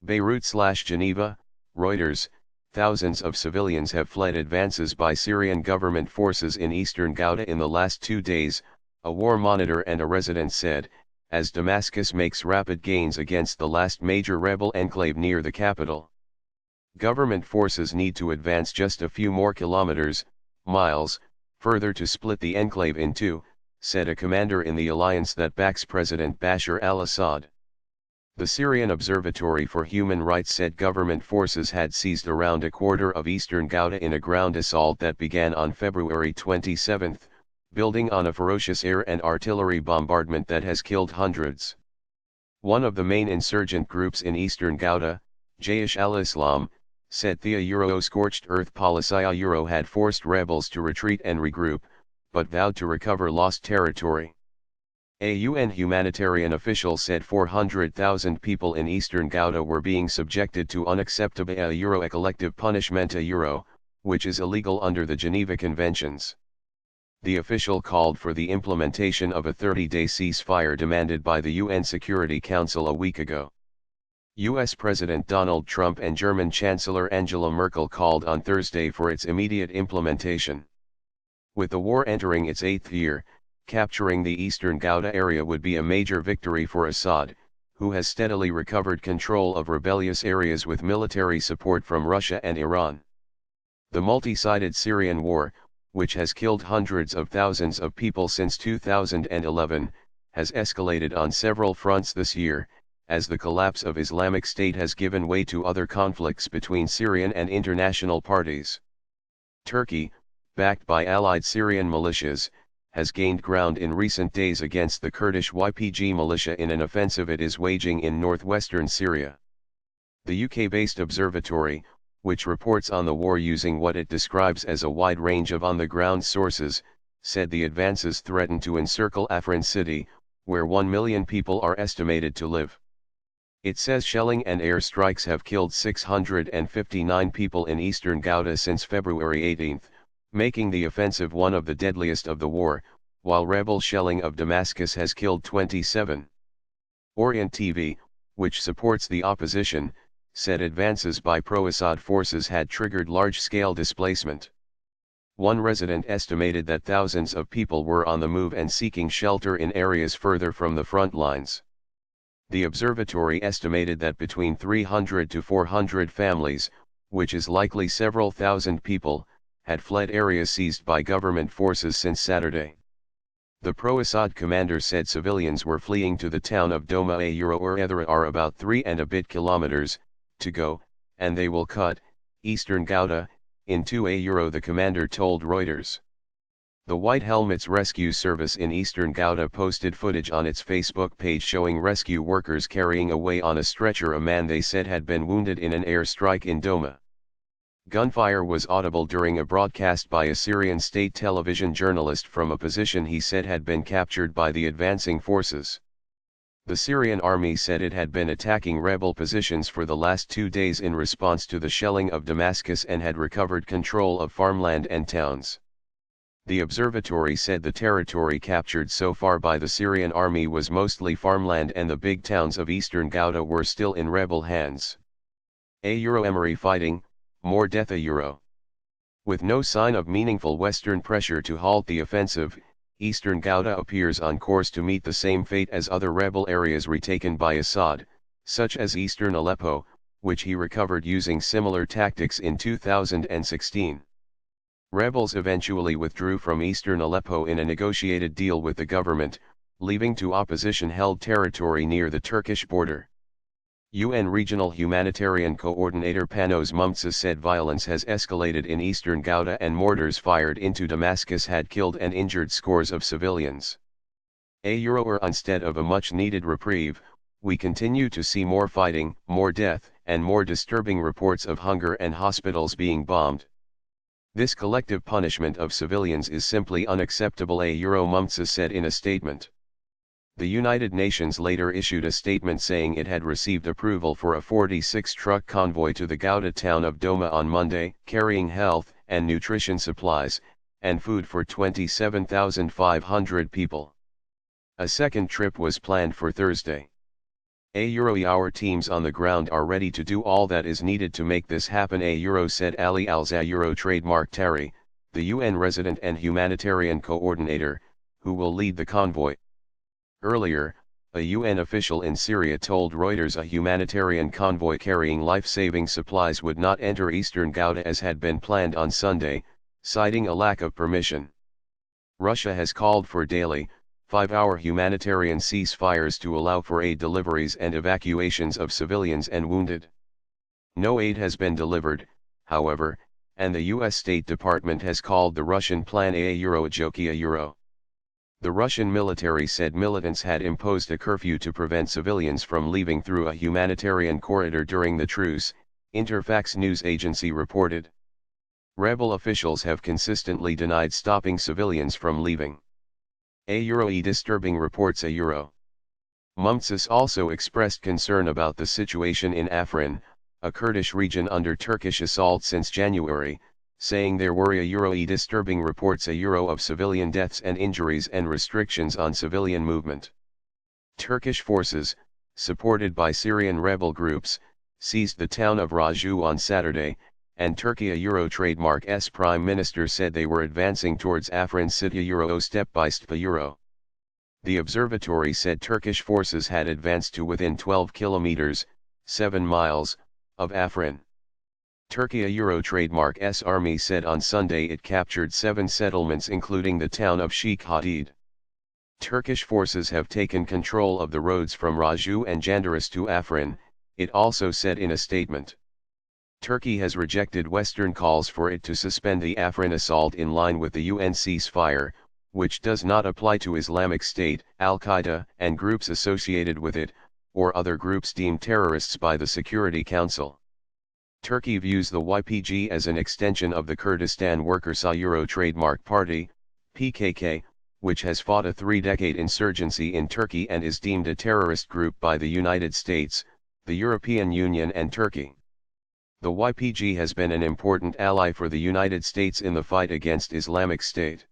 Beirut/Geneva, Reuters, thousands of civilians have fled advances by Syrian government forces in eastern Ghouta in the last 2 days, a war monitor and a resident said, as Damascus makes rapid gains against the last major rebel enclave near the capital. Government forces need to advance just a few more miles, further to split the enclave in two, said a commander in the alliance that backs President Bashar al-Assad. The Syrian Observatory for Human Rights said government forces had seized around a quarter of eastern Ghouta in a ground assault that began on February 27, building on a ferocious air and artillery bombardment that has killed hundreds. One of the main insurgent groups in eastern Ghouta, Jaish al-Islam, said the Scorched Earth policy had forced rebels to retreat and regroup, but vowed to recover lost territory. A UN humanitarian official said 400,000 people in eastern Ghouta were being subjected to unacceptable a collective punishment which is illegal under the Geneva Conventions. The official called for the implementation of a 30-day ceasefire demanded by the UN Security Council a week ago. U.S. President Donald Trump and German Chancellor Angela Merkel called on Thursday for its immediate implementation. With the war entering its 8th year, capturing the eastern Ghouta area would be a major victory for Assad, who has steadily recovered control of rebellious areas with military support from Russia and Iran. The multi-sided Syrian war, which has killed hundreds of thousands of people since 2011, has escalated on several fronts this year, as the collapse of Islamic State has given way to other conflicts between Syrian and international parties. Turkey, backed by allied Syrian militias, has gained ground in recent days against the Kurdish YPG militia in an offensive it is waging in northwestern Syria. The UK-based observatory, which reports on the war using what it describes as a wide range of on-the-ground sources, said the advances threaten to encircle Afrin city, where 1 million people are estimated to live. It says shelling and air strikes have killed 659 people in eastern Ghouta since February 18, making the offensive one of the deadliest of the war, while rebel shelling of Damascus has killed 27. Orient TV, which supports the opposition, said advances by pro-Assad forces had triggered large-scale displacement. One resident estimated that thousands of people were on the move and seeking shelter in areas further from the front lines. The observatory estimated that between 300 to 400 families, which is likely several thousand people, had fled areas seized by government forces since Saturday. The pro-Assad commander said civilians were fleeing to the town of Douma or there are about 3 and a bit kilometers to go, and they will cut eastern Ghouta in 2 the commander told Reuters. The White Helmets Rescue Service in eastern Ghouta posted footage on its Facebook page showing rescue workers carrying away on a stretcher a man they said had been wounded in an air strike in Douma. Gunfire was audible during a broadcast by a Syrian state television journalist from a position he said had been captured by the advancing forces. The Syrian army said it had been attacking rebel positions for the last 2 days in response to the shelling of Damascus and had recovered control of farmland and towns. The observatory said the territory captured so far by the Syrian army was mostly farmland and the big towns of eastern Ghouta were still in rebel hands. Emery fighting, more death With no sign of meaningful Western pressure to halt the offensive, eastern Ghouta appears on course to meet the same fate as other rebel areas retaken by Assad, such as eastern Aleppo, which he recovered using similar tactics in 2016. Rebels eventually withdrew from eastern Aleppo in a negotiated deal with the government, leaving to opposition-held territory near the Turkish border. UN Regional Humanitarian Coordinator Panos Mumtsa said violence has escalated in eastern Ghouta and mortars fired into Damascus had killed and injured scores of civilians. Instead of a much-needed reprieve, we continue to see more fighting, more death, and more disturbing reports of hunger and hospitals being bombed. This collective punishment of civilians is simply unacceptable, Mumtsa said in a statement. The United Nations later issued a statement saying it had received approval for a 46-truck convoy to the Ghouta town of Douma on Monday, carrying health and nutrition supplies, and food for 27,500 people. A second trip was planned for Thursday. Our teams on the ground are ready to do all that is needed to make this happen, said Ali Al-Zayuro trademark Tari, the UN resident and humanitarian coordinator, who will lead the convoy. Earlier, a UN official in Syria told Reuters a humanitarian convoy carrying life-saving supplies would not enter eastern Ghouta as had been planned on Sunday, citing a lack of permission. Russia has called for daily, 5-hour humanitarian ceasefires to allow for aid deliveries and evacuations of civilians and wounded. No aid has been delivered, however, and the U.S. State Department has called the Russian plan a joke. The Russian military said militants had imposed a curfew to prevent civilians from leaving through a humanitarian corridor during the truce, Interfax news agency reported. Rebel officials have consistently denied stopping civilians from leaving. Disturbing reports. Mumtsis also expressed concern about the situation in Afrin, a Kurdish region under Turkish assault since January, saying there were disturbing reports of civilian deaths and injuries and restrictions on civilian movement. Turkish forces, supported by Syrian rebel groups, seized the town of Raju on Saturday, and Turkey trademark S Prime Minister said they were advancing towards Afrin city step by step. The observatory said Turkish forces had advanced to within 12 kilometers, 7 miles, of Afrin. Turkey trademark S Army said on Sunday it captured 7 settlements including the town of Sheikh Hadid. Turkish forces have taken control of the roads from Raju and Jandaris to Afrin, it also said in a statement. Turkey has rejected Western calls for it to suspend the Afrin assault in line with the UN ceasefire, which does not apply to Islamic State, Al-Qaeda, and groups associated with it, or other groups deemed terrorists by the Security Council. Turkey views the YPG as an extension of the Kurdistan Workers' trademark party, PKK, which has fought a 3-decade insurgency in Turkey and is deemed a terrorist group by the United States, the European Union and Turkey. The YPG has been an important ally for the United States in the fight against Islamic State.